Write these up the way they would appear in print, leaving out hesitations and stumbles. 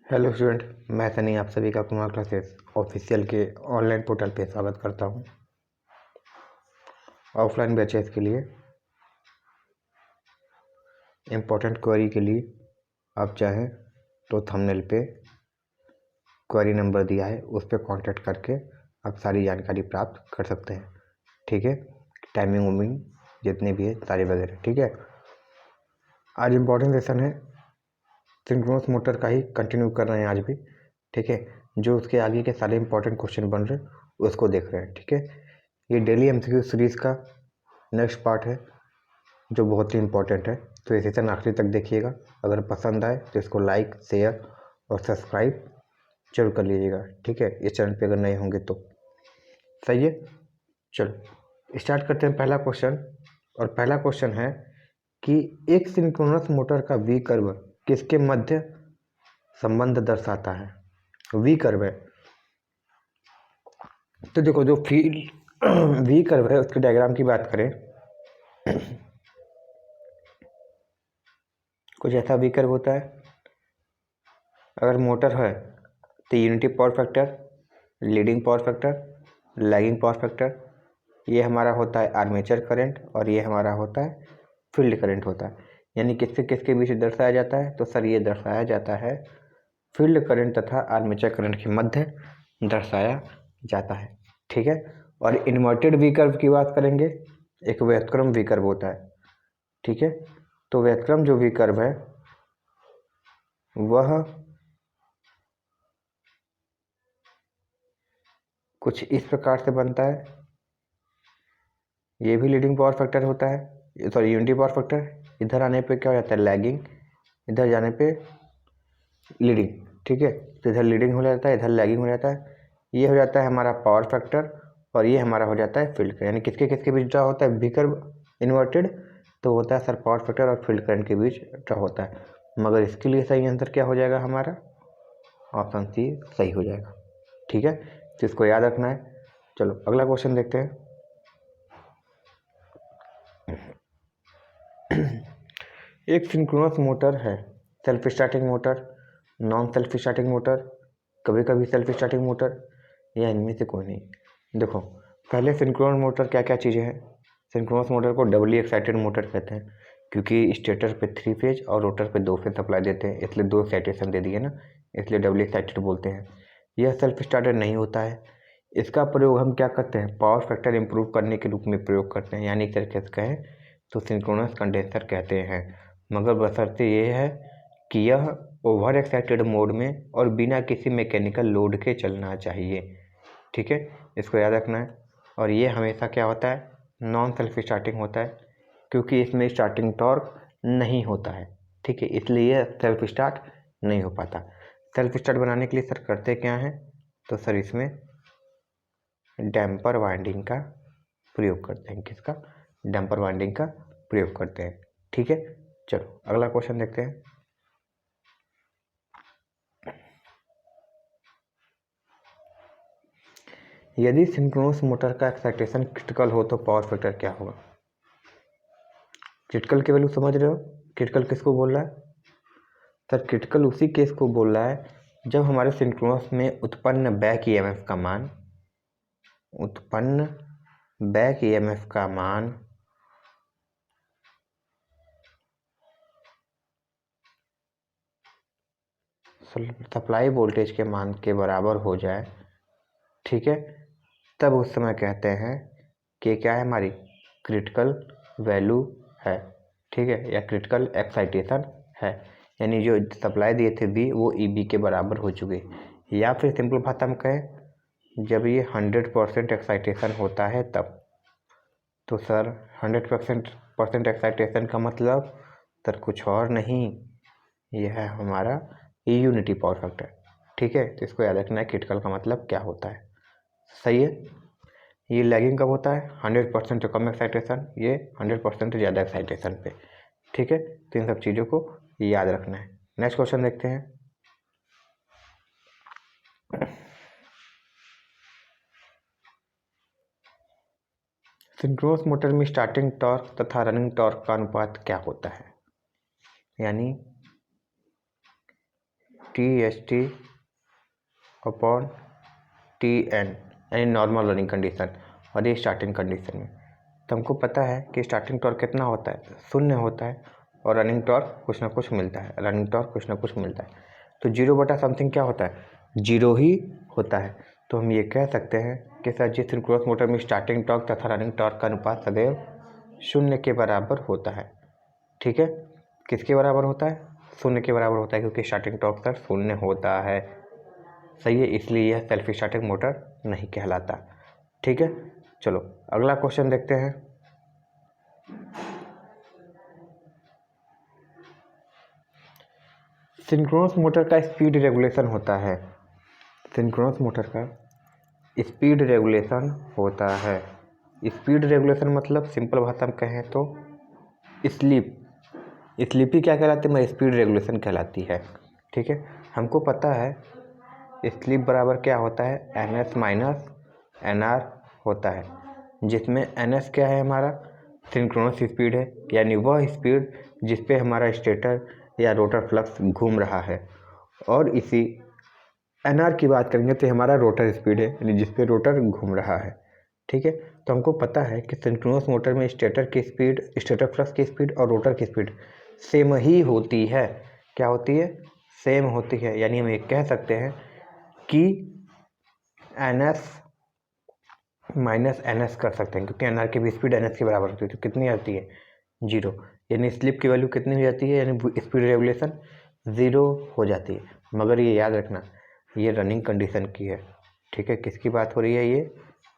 Hello student, मैं सनी आप सभी का कुमार क्लासेस ऑफिशियल के ऑनलाइन पोर्टल पे स्वागत करता हूं। ऑफलाइन बैचेस के लिए इम्पोर्टेंट क्वेरी के लिए आप चाहें तो थंबनेल पे क्वेरी नंबर दिया है, उस पर कॉन्टैक्ट करके आप सारी जानकारी प्राप्त कर सकते हैं। ठीक है, टाइमिंग वाइमिंग जितने भी है सारे वगैरह। ठीक है, आज इम्पोर्टेंट सेशन है, सिंक्रोनस मोटर का ही कंटिन्यू कर रहे हैं आज भी। ठीक है, जो उसके आगे के सारे इंपॉर्टेंट क्वेश्चन बन रहे हैं उसको देख रहे हैं। ठीक है, ये डेली एमसीक्यू सीरीज़ का नेक्स्ट पार्ट है जो बहुत ही इंपॉर्टेंट है, तो ये सेशन आखिरी तक देखिएगा। अगर पसंद आए तो इसको लाइक, शेयर और सब्सक्राइब जरूर कर लीजिएगा। ठीक है, इस चैनल पे अगर नए होंगे तो। सही है, चलो स्टार्ट करते हैं पहला क्वेश्चन। और पहला क्वेश्चन है कि एक सिंक्रोनस मोटर का वी कर्व किसके मध्य संबंध दर्शाता है। वी कर्व है, तो देखो जो फील्ड वी कर्व है उसके डायग्राम की बात करें, कुछ ऐसा वी कर्व होता है। अगर मोटर है तो unity power factor, leading power factor, lagging power factor, ये हमारा होता है आर्मेचर करंट और ये हमारा होता है फील्ड करंट होता है। यानी किसके किसके बीच दर्शाया जाता है, तो सर ये दर्शाया जाता है फील्ड करंट तथा आर्मेचर करंट के मध्य दर्शाया जाता है। ठीक है, और इन्वर्टेड वी कर्व की बात करेंगे, एक व्युत्क्रम वी कर्व होता है। ठीक है, तो व्युत्क्रम जो वी कर्व है वह कुछ इस प्रकार से बनता है। ये भी लीडिंग पावर फैक्टर होता है, सॉरी यूनिटी पावर फैक्टर। इधर आने पे क्या हो जाता है, लैगिंग, इधर जाने पे लीडिंग। ठीक है, तो इधर लीडिंग हो जाता है, इधर लैगिंग हो जाता है। ये हो जाता है हमारा पावर फैक्टर और ये हमारा हो जाता है फील्ड करंट। यानी किसके किसके बीच ड्रा होता है वी कर्व इन्वर्टेड, तो होता है सर पावर फैक्टर और फील्ड करंट के बीच ड्रा होता है। मगर इसके लिए सही आंसर क्या हो जाएगा हमारा, ऑप्शन सी सही हो जाएगा। ठीक है, तो इसको याद रखना है। चलो अगला क्वेश्चन देखते हैं। एक सिंक्रोनस मोटर है, self starting motor, non self starting motor, कभी कभी सेल्फ स्टार्टिंग मोटर, या इनमें से कोई नहीं। देखो पहले सिंक्रोनस मोटर क्या क्या चीज़ें हैं। सिंक्रोनस मोटर को डबली एक्साइटेड मोटर कहते हैं, क्योंकि स्टेटर पे 3 फेज और रोटर पे 2 फेज सप्लाई देते हैं, इसलिए 2 एक्साइटेशन दे दिए ना, इसलिए डबली एक्साइटेड बोलते हैं। यह सेल्फ स्टार्टेड नहीं होता है। इसका प्रयोग हम क्या करते हैं, पावर फैक्टर इंप्रूव करने के रूप में प्रयोग करते हैं, यानी एक तरीके से कहें तो सिंक्रोनस कंडेंसर कहते हैं। मगर बशर्ते ये है कि यह ओवर एक्साइटेड मोड में और बिना किसी मैकेनिकल लोड के चलना चाहिए। ठीक है, इसको याद रखना है। और ये हमेशा क्या होता है, नॉन सेल्फ स्टार्टिंग होता है, क्योंकि इसमें स्टार्टिंग टॉर्क नहीं होता है। ठीक है, इसलिए सेल्फ स्टार्ट नहीं हो पाता। सेल्फ स्टार्ट बनाने के लिए सर करते क्या हैं, तो सर इसमें डैम्पर वाइंडिंग का प्रयोग करते हैं। किसका, डैम्पर वाइंडिंग का प्रयोग करते हैं। ठीक है, चलो अगला क्वेश्चन देखते हैं। यदि सिंक्रोनस मोटर का एक्साइटेशन क्रिटिकल हो तो पावर फैक्टर क्या होगा। क्रिटिकल की वैल्यू समझ रहे हो, क्रिटिकल किसको बोल रहा है, सर क्रिटिकल उसी केस को बोल रहा है जब हमारे सिंक्रोनस में उत्पन्न बैक ईएमएफ का मान, उत्पन्न बैक ईएमएफ का मान सप्लाई वोल्टेज के मान के बराबर हो जाए। ठीक है, तब उस समय कहते हैं कि क्या है, हमारी क्रिटिकल वैल्यू है। ठीक है, या क्रिटिकल एक्साइटेशन है, यानी जो सप्लाई दिए थे बी वो ई बी के बराबर हो चुके। या फिर सिंपल भाषा में कहें, जब ये 100% एक्साइटेशन होता है तब। तो सर 100% एक्साइटेशन का मतलब सर कुछ और नहीं, यह है हमारा यूनिटी पावर फैक्टर। ठीक है, तो इसको याद रखना है क्रिटिकल का मतलब क्या होता है। सही है, ये लैगिंग कब होता है, 100% से कम एक्साइटेशन, ये 100% से ज़्यादा एक्साइटेशन पे। ठीक है, तो इन सब चीज़ों को याद रखना है। नेक्स्ट क्वेश्चन देखते हैं। सिंक्रोनस मोटर में स्टार्टिंग टॉर्क तथा रनिंग टॉर्क का अनुपात क्या होता है। यानी THT अपॉन TN, यानी नॉर्मल रनिंग कंडीशन, और ये स्टार्टिंग कंडीशन में। तो हमको पता है कि स्टार्टिंग टॉर्क कितना होता है, 0 होता है, और रनिंग टॉर्क कुछ ना कुछ मिलता है, रनिंग टॉर्क कुछ ना कुछ मिलता है। तो 0 बटा समथिंग क्या होता है, 0 ही होता है। तो हम ये कह सकते हैं कि सर जी सिंक्रोनस मोटर में स्टार्टिंग टॉर्क तथा रनिंग टॉर्क का अनुपात सदैव 0 के बराबर होता है। ठीक है, किसके बराबर होता है, 0 के बराबर होता है, क्योंकि स्टार्टिंग टॉर्क सर 0 होता है। सही है, इसलिए यह सेल्फ स्टार्टिंग मोटर नहीं कहलाता। ठीक है, चलो अगला क्वेश्चन देखते हैं। सिंक्रोनस मोटर का स्पीड रेगुलेशन होता है, सिंक्रोनस मोटर का स्पीड रेगुलेशन होता है। स्पीड रेगुलेशन मतलब सिंपल भाषा में कहें तो स्लीप, स्लीपी क्या कहलाती है, स्पीड रेगुलेशन कहलाती है। ठीक है, हमको पता है स्लीप बराबर क्या होता है, NS माइनस NR होता है, जिसमें NS क्या है, हमारा सिंक्रोनस स्पीड है, यानी वह स्पीड जिस पे हमारा स्टेटर या रोटर फ्लक्स घूम रहा है, और इसी NR की बात करेंगे तो हमारा रोटर स्पीड है, यानी जिस पे रोटर घूम रहा है। ठीक है, तो हमको पता है कि सिंक्रोनस मोटर में स्टेटर की स्पीड, स्टेटर फ्लक्स की स्पीड और रोटर की स्पीड सेम ही होती है। क्या होती है, सेम होती है, यानी हम ये कह सकते हैं कि NS माइनस NS कर सकते हैं, क्योंकि NR की भी स्पीड NS के बराबर होती है। तो कितनी आती है, 0, यानी स्लिप की वैल्यू कितनी हो जाती है, यानी स्पीड रेगुलेशन 0 हो जाती है। मगर ये याद रखना, ये रनिंग कंडीशन की है। ठीक है, किसकी बात हो रही है, ये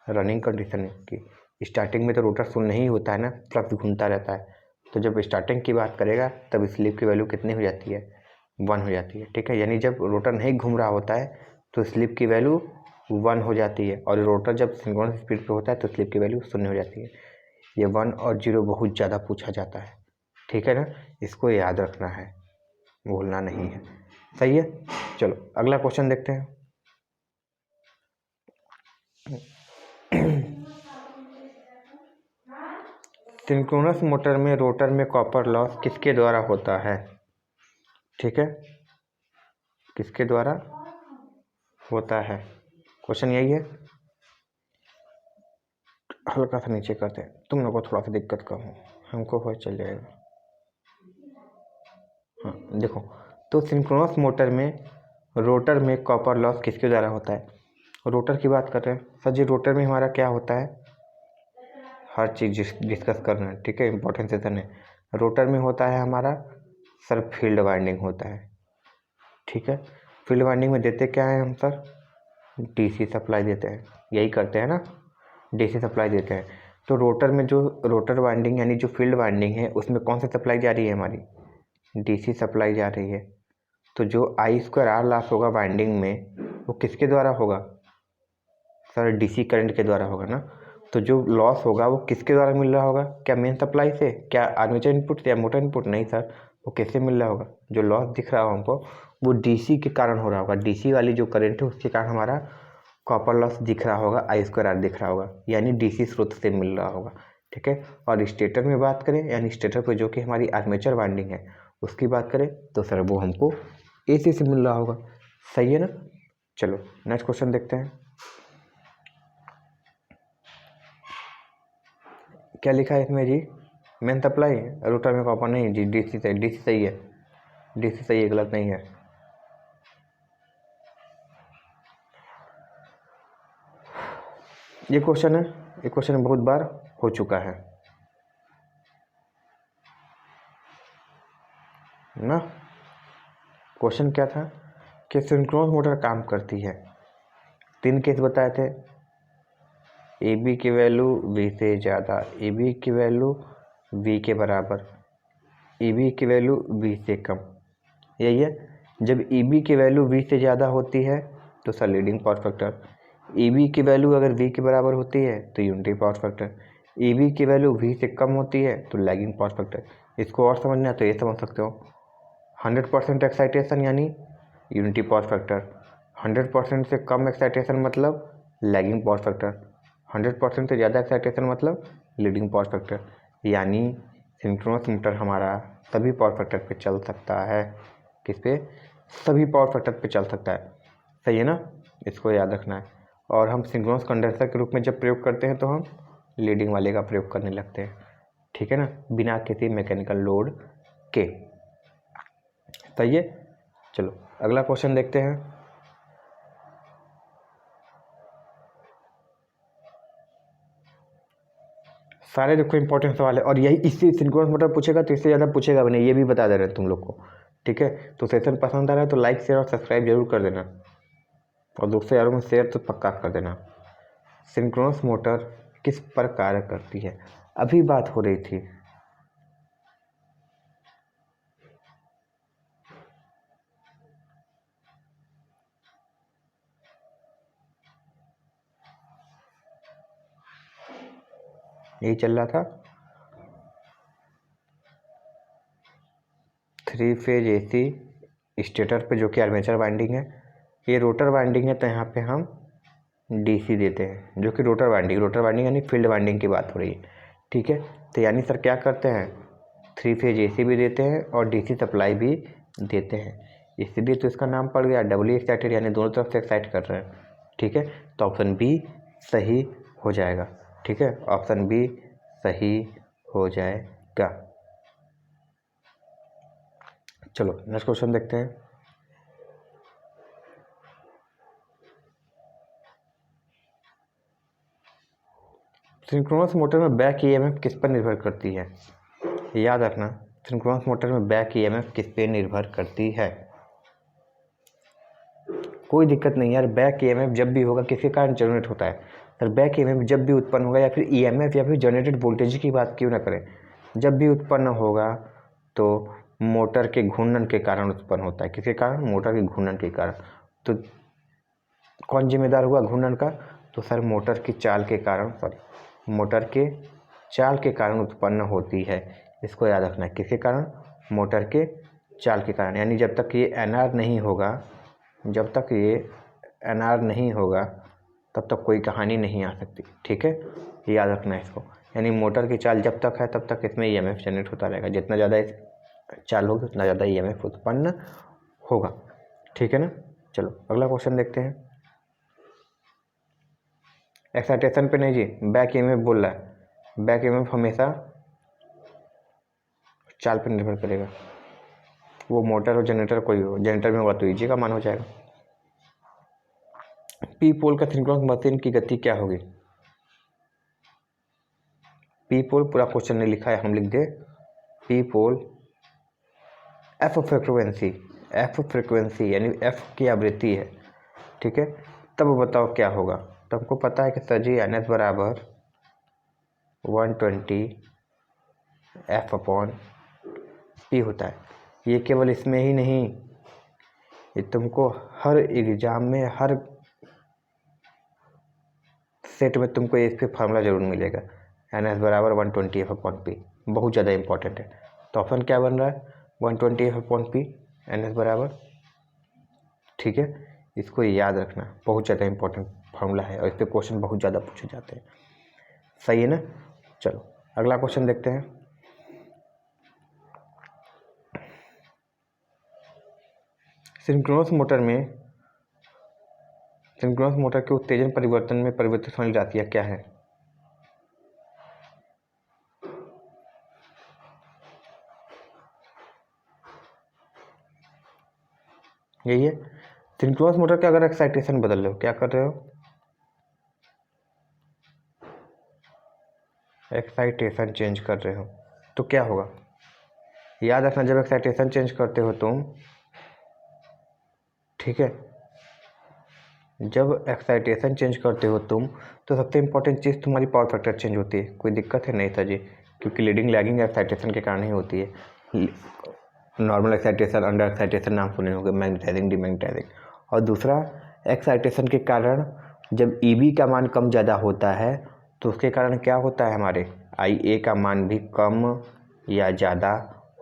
रनिंग कंडीशन की। स्टार्टिंग में तो रोटर 0 ही होता है ना, फ्लक्स घूमता रहता है। तो जब स्टार्टिंग की बात करेगा तब स्लिप की वैल्यू कितनी हो जाती है, 1 हो जाती है। ठीक है, यानी जब रोटर नहीं घूम रहा होता है तो स्लिप की वैल्यू 1 हो जाती है, और रोटर जब सिंक्रोनस स्पीड पे होता है तो स्लिप की वैल्यू 0 हो जाती है। ये 1 और 0 बहुत ज़्यादा पूछा जाता है। ठीक है ना, इसको याद रखना है, भूलना नहीं है। सही है, चलो अगला क्वेश्चन देखते हैं। सिंक्रोनस मोटर में रोटर में कॉपर लॉस किसके द्वारा होता है। ठीक है, किसके द्वारा होता है, क्वेश्चन यही है। हल्का सा नीचे करते हैं, तुम लोग को थोड़ा सा दिक्कत कम हो, हमको हो चल जाएगा। हाँ देखो, तो सिंक्रोनस मोटर में रोटर में कॉपर लॉस किसके द्वारा होता है। रोटर की बात कर रहे हैं सर जी, रोटर में हमारा क्या होता है, हर चीज़ डिस्कस करना है। ठीक है, इंपॉर्टेंट सेशन है। रोटर में होता है हमारा सर फील्ड वाइंडिंग होता है। ठीक है, फील्ड वाइंडिंग में देते क्या है हम सर, DC सप्लाई देते हैं, यही करते हैं ना, DC सप्लाई देते हैं। तो रोटर में जो रोटर वाइंडिंग यानी जो फील्ड वाइंडिंग है उसमें कौन सी सप्लाई जा रही है, हमारी DC सप्लाई जा रही है। तो जो I2R लॉस होगा वाइंडिंग में, वो किसके द्वारा होगा सर, DC करंट के द्वारा होगा ना। तो जो लॉस होगा वो किसके द्वारा मिल रहा होगा, क्या मेन सप्लाई से, क्या आर्मेचर इनपुट से, या मोटर इनपुट, नहीं सर, वो किससे मिल रहा होगा, जो लॉस दिख रहा हो हमको वो DC के कारण हो रहा होगा। DC वाली जो करंट है उसके कारण हमारा कॉपर लॉस दिख रहा होगा, I2R दिख रहा होगा, यानी DC स्रोत से मिल रहा होगा। ठीक है, और स्टेटर में बात करें, यानी स्टेटर पर जो कि हमारी आर्मेचर वाइंडिंग है उसकी बात करें तो सर वो हमको AC से मिल रहा होगा। सही है ना, चलो नेक्स्ट क्वेश्चन देखते हैं। क्या लिखा है इसमें जी, मेन सप्लाई, रोटर में कॉपर नहीं जी, DC सही, DC सही है, DC सही है, गलत नहीं है। ये क्वेश्चन है, ये क्वेश्चन बहुत बार हो चुका है ना। क्वेश्चन क्या था कि सिंक्रोनस मोटर काम करती है, 3 केस बताए थे, AB की वैल्यू V से ज़्यादा, AB की वैल्यू V के बराबर, AB की वैल्यू V से कम, यही है। जब EB की वैल्यू V से ज़्यादा होती है तो sir leading power factor, EB की वैल्यू अगर V के बराबर होती है तो यूनिटी पावर फैक्टर, EB की वैल्यू V से कम होती है तो लैगिंग पावर फैक्टर। इसको और समझना है तो ये समझ सकते हो, 100% एक्साइटेशन यानी यूनिटी पावर फैक्टर, 100% से कम एक्साइटेशन मतलब लैगिंग पावर फैक्टर, 100% से ज़्यादा एक्साइटेशन मतलब लीडिंग पावर फैक्टर। यानी सिंक्रोनस मोटर हमारा सभी पावर फैक्टर पे चल सकता है। किस पे, सभी पावर फैक्टर पे चल सकता है। सही है ना, इसको याद रखना है। और हम सिंक्रोनस कंडेंसर के रूप में जब प्रयोग करते हैं तो हम लीडिंग वाले का प्रयोग करने लगते हैं, ठीक है ना, बिना किसी मैकेनिकल लोड के। सही है। चलो अगला क्वेश्चन देखते हैं। सारे देखो इंपॉर्टेंट सवाल है, और यही इससे सिंक्रोनस मोटर पूछेगा तो इससे ज़्यादा पूछेगा भी नहीं, ये भी बता दे रहे हैं तुम लोग को, ठीक है। तो सेशन पसंद आ रहा है तो लाइक शेयर और सब्सक्राइब जरूर कर देना, और दूसरे यारों में शेयर तो पक्का कर देना। सिंक्रोनस मोटर किस पर कार्य करती है, अभी बात हो रही थी। यही चल रहा था, 3 फेज AC स्टेटर पे जो कि आर्मेचर वाइंडिंग है, ये रोटर वाइंडिंग है, तो यहाँ पे हम DC देते हैं, जो कि रोटर वाइंडिंग यानी फील्ड वाइंडिंग की बात हो रही है, ठीक है। तो यानी सर क्या करते हैं, 3 फेज AC भी देते हैं और DC सप्लाई भी देते हैं, इसलिए तो इसका नाम पड़ गया डबली एक्साइटेड, यानी दोनों तरफ से एक्साइट कर रहे हैं, ठीक है। तो ऑप्शन बी सही हो जाएगा, ठीक है, ऑप्शन बी सही हो जाएगा। चलो नेक्स्ट क्वेश्चन देखते हैं। सिंक्रोनस मोटर में बैक EMF किस पर निर्भर करती है, याद रखना, सिंक्रोनस मोटर में बैक EMF किस पे निर्भर करती है। कोई दिक्कत नहीं यार, बैक EMF जब भी होगा किसके कारण जनरेट होता है, सर बैक EMF जब भी उत्पन्न होगा, या फिर EMF या फिर जनरेटेड वोल्टेज की बात क्यों ना करें, जब भी उत्पन्न होगा तो मोटर के घूर्णन के कारण उत्पन्न होता है। किसके कारण, मोटर के घूर्णन के कारण। तो कौन जिम्मेदार हुआ घूर्णन का, तो सर मोटर की चाल के कारण, सॉरी मोटर के चाल के कारण उत्पन्न होती है, इसको याद रखना है। किसके कारण, मोटर के चाल के कारण, यानी जब तक ये NR नहीं होगा, जब तक ये NR नहीं होगा तब तक कोई कहानी नहीं आ सकती, ठीक है, याद रखना है इसको। यानी मोटर की चाल जब तक है तब तक इसमें EMF जनरेट होता रहेगा, जितना ज़्यादा चाल होगी उतना ज़्यादा EMF उत्पन्न होगा, ठीक है ना। चलो अगला क्वेश्चन देखते हैं। एक्साइटेशन पे नहीं जी, बैक EMF बोल रहा है, बैक EMF हमेशा चाल पर निर्भर करेगा, वो मोटर और जनरेटर कोई हो, जनरेटर में होगा तो EG का मान हो जाएगा। पी पोल का सिंक्रोनस मशीन की गति क्या होगी, पी पोल पूरा क्वेश्चन नहीं लिखा है, हम लिख दे पी पोल F फ्रिक्वेंसी यानी F की आवृत्ति है, ठीक है। तब बताओ क्या होगा, तो हमको पता है कि सर जी NS बराबर 120 F/P होता है। ये केवल इसमें ही नहीं, ये तुमको हर एग्जाम में, हर सेट में तुमको इस पे फार्मूला जरूर मिलेगा, NS बराबर 120 F/P, बहुत ज़्यादा इंपॉर्टेंट है। तो ऑप्शन क्या बन रहा है, 120 F/P NS बराबर, ठीक है, इसको याद रखना, बहुत ज़्यादा इंपॉर्टेंट फार्मूला है और इस पर क्वेश्चन बहुत ज़्यादा पूछे जाते हैं। सही है ना। चलो अगला क्वेश्चन देखते हैं। सिंक्रोनस मोटर के उत्तेजन परिवर्तन में परिवर्तित होने वाली राशियाँ क्या है, यही है। सिंक्रोनस मोटर का अगर एक्साइटेशन बदल रहे हो, क्या कर रहे हो, एक्साइटेशन चेंज कर रहे हो, तो क्या होगा, याद रखना, जब एक्साइटेशन चेंज करते हो तुम, ठीक है, जब एक्साइटेशन चेंज करते हो तुम, तो सबसे इंपॉर्टेंट चीज़ तुम्हारी पावर फैक्टर चेंज होती है। कोई दिक्कत है नहीं था जी, क्योंकि लीडिंग लैगिंग एक्साइटेशन के कारण ही होती है। नॉर्मल एक्साइटेशन, अंडर एक्साइटेशन नाम सुने होंगे, मैग्नेटाइजिंग, डिमैग्नेटाइजिंग। और दूसरा, एक्साइटेशन के कारण जब EB का मान कम ज़्यादा होता है तो उसके कारण क्या होता है, हमारे IA का मान भी कम या ज़्यादा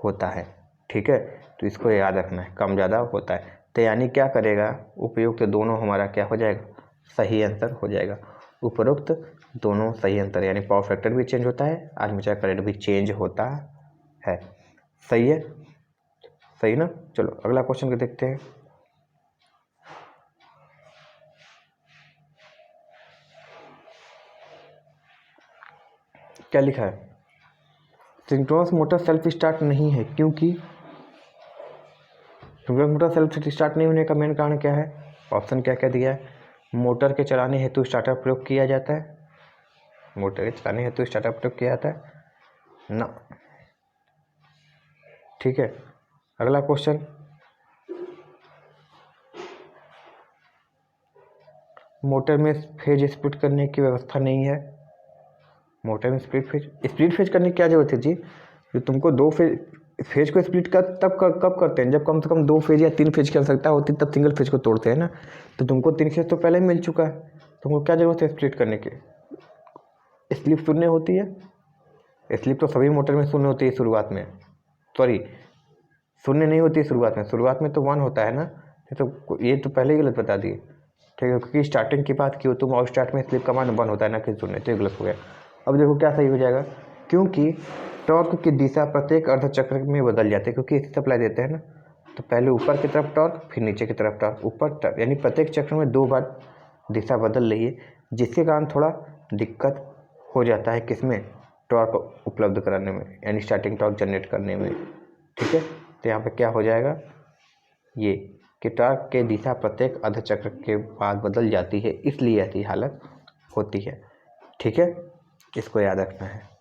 होता है, ठीक है। तो इसको याद रखना है, कम ज़्यादा होता है, तो यानी क्या करेगा, उपयुक्त दोनों हमारा क्या हो जाएगा, सही आंसर हो जाएगा। उपरोक्त दोनों सही आंसर, यानी पावर फैक्टर भी चेंज होता है, आर्मेचर करंट भी चेंज होता है। सही है। सही ना। चलो अगला क्वेश्चन को देखते हैं। क्या लिखा है, सिंक्रोनस मोटर सेल्फ स्टार्ट नहीं है क्योंकि, सिंक्रोनस मोटर सेल्फ स्टार्ट नहीं होने का मेन कारण क्या है। ऑप्शन क्या क्या दिया है, मोटर के चलाने हेतु स्टार्टर प्रयोग किया जाता है, मोटर के चलाने हेतु स्टार्टर प्रयोग किया जाता है ना। ठीक है, अगला क्वेश्चन, मोटर में फेज स्प्लिट करने की व्यवस्था नहीं है। मोटर में स्प्लिट फेज करने की क्या जरूरत है जी, कि तुमको दो फेज को स्प्लिट कर कब करते हैं, जब कम से कम 2 फेज या 3 फेज की आवश्यकता होती है, तब सिंगल फेज को तोड़ते हैं ना। तो तुमको 3 फेज तो पहले ही मिल चुका है, तुमको क्या जरूरत है स्प्लिट करने की। स्लिप शून्य होती है, स्लिप तो सभी मोटर में शून्य होती है शुरुआत में, सॉरी शून्य नहीं होती है शुरुआत में तो 1 होता है ना। ये तो पहले ही गलत बता दिए। ठीक है, क्योंकि स्टार्टिंग की बात की हो तुम और स्टार्ट में स्लिप का मान 1 होता है ना कि शून्य, तो ये गलत हो गया। अब देखो क्या सही हो जाएगा, क्योंकि टॉर्क की दिशा प्रत्येक अर्धचक्र में बदल जाती है, क्योंकि इसी सप्लाई देते हैं ना। तो पहले ऊपर की तरफ टॉर्क, फिर नीचे की तरफ टॉर्क, ऊपर यानी प्रत्येक चक्र में 2 बार दिशा बदल रही है, जिसके कारण थोड़ा दिक्कत हो जाता है किसमें, टॉर्क उपलब्ध कराने में, यानी स्टार्टिंग टॉर्क जनरेट करने में। ठीक है, तो यहाँ पे क्या हो जाएगा, ये कि टॉर्क के दिशा प्रत्येक अर्धचक्र के बाद बदल जाती है, इसलिए ऐसी हालत होती है। ठीक है, इसको याद रखना है।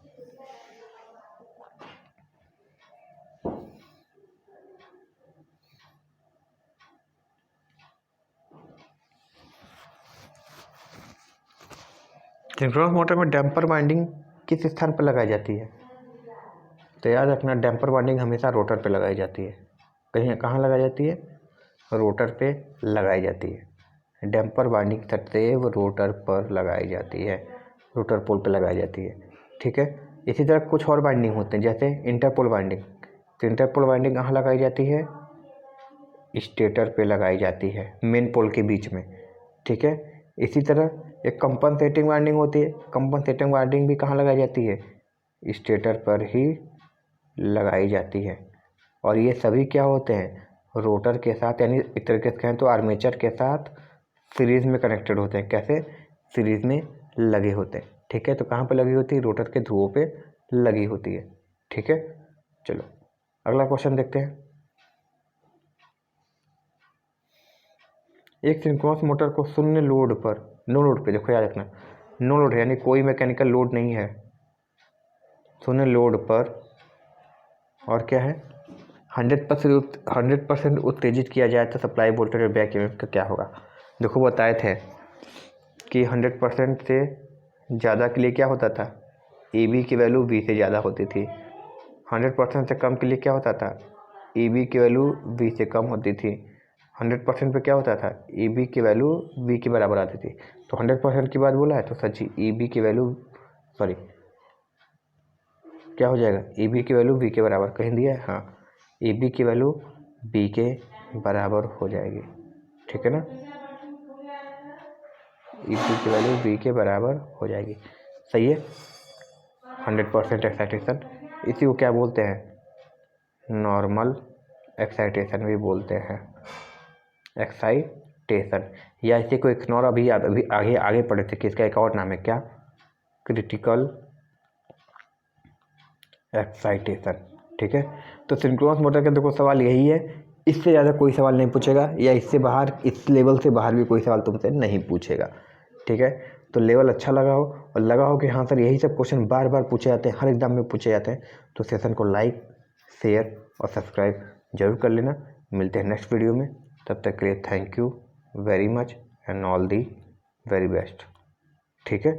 सिंक्रोनस मोटर में डैम्पर वाइंडिंग किस स्थान पर लगाई जाती है, तो याद रखना डैम्पर वाइंडिंग हमेशा रोटर पे लगाई जाती है। कहीं कहाँ लगाई जाती है, रोटर पे लगाई जाती है। डैम्पर वाइंडिंग सदैव रोटर पर लगाई जाती है, रोटर पोल पे लगाई जाती है। ठीक है, इसी तरह कुछ और वाइंडिंग होते हैं, जैसे इंटरपोल वाइंडिंग। तो इंटरपोल वाइंडिंग कहाँ लगाई जाती है, स्टेटर पे लगाई जाती है, मेन पोल के बीच में। ठीक है, इसी तरह एक कंपनसेटिंग वाइंडिंग होती है, कंपनसेटिंग वाइंडिंग भी कहाँ लगाई जाती है, स्टेटर पर ही लगाई जाती है। और ये सभी क्या होते हैं, रोटर के साथ, यानी एक तरीके से कहें तो आर्मेचर के साथ सीरीज में कनेक्टेड होते हैं। कैसे, सीरीज में लगे होते हैं। ठीक है, तो कहाँ पे लगी होती है, रोटर के ध्रुवों पे लगी होती है। ठीक है, चलो अगला क्वेश्चन देखते हैं। एक सिंक्रोनस मोटर को शून्य लोड पर, नो लोड पे, देखो याद रखना नो लोड है, यानी कोई मैकेनिकल लोड नहीं है, शून्य लोड पर, और क्या है 100% उत्तेजित किया जाए तो सप्लाई वोल्टेज और बैक ईएमएफ का क्या होगा। देखो बताए थे कि 100% से ज़्यादा के लिए क्या होता था, ए बी की वैल्यू वी से ज़्यादा होती थी। 100% से कम के लिए क्या होता था, ए बी की वैल्यू वी से कम होती थी। 100% पे क्या होता था, ए बी की वैल्यू वी के बराबर आती थी। तो 100% की बात बोला है तो सच्ची ए बी की वैल्यू, सॉरी क्या हो जाएगा, ए बी की वैल्यू वी के बराबर कहीं दिया है, हाँ ए बी की वैल्यू बी के बराबर हो जाएगी। ठीक है ना, ई बी की वैल्यू बी के बराबर हो जाएगी। सही है, 100% एक्साइटेशन, इसी को क्या बोलते हैं, नॉर्मल एक्साइटेशन भी बोलते हैं, एक्साइटेशन। या इसी को एक और अभी आगे पढ़े थे कि इसका एक और नाम है क्या, क्रिटिकल एक्साइटेशन। ठीक है, तो सिंक्रोनस मोटर का देखो सवाल यही है, इससे ज़्यादा कोई सवाल नहीं पूछेगा, या इससे बाहर, इस लेवल से बाहर भी कोई सवाल तुमसे नहीं पूछेगा। ठीक है, तो लेवल अच्छा लगा हो और लगा हो कि हाँ सर यही सब क्वेश्चन बार बार पूछे जाते हैं, हर एग्जाम में पूछे जाते हैं, तो सेशन को लाइक, शेयर और सब्सक्राइब जरूर कर लेना। मिलते हैं नेक्स्ट वीडियो में, तब तक के लिए thank you very much and all the very best. ठीक है।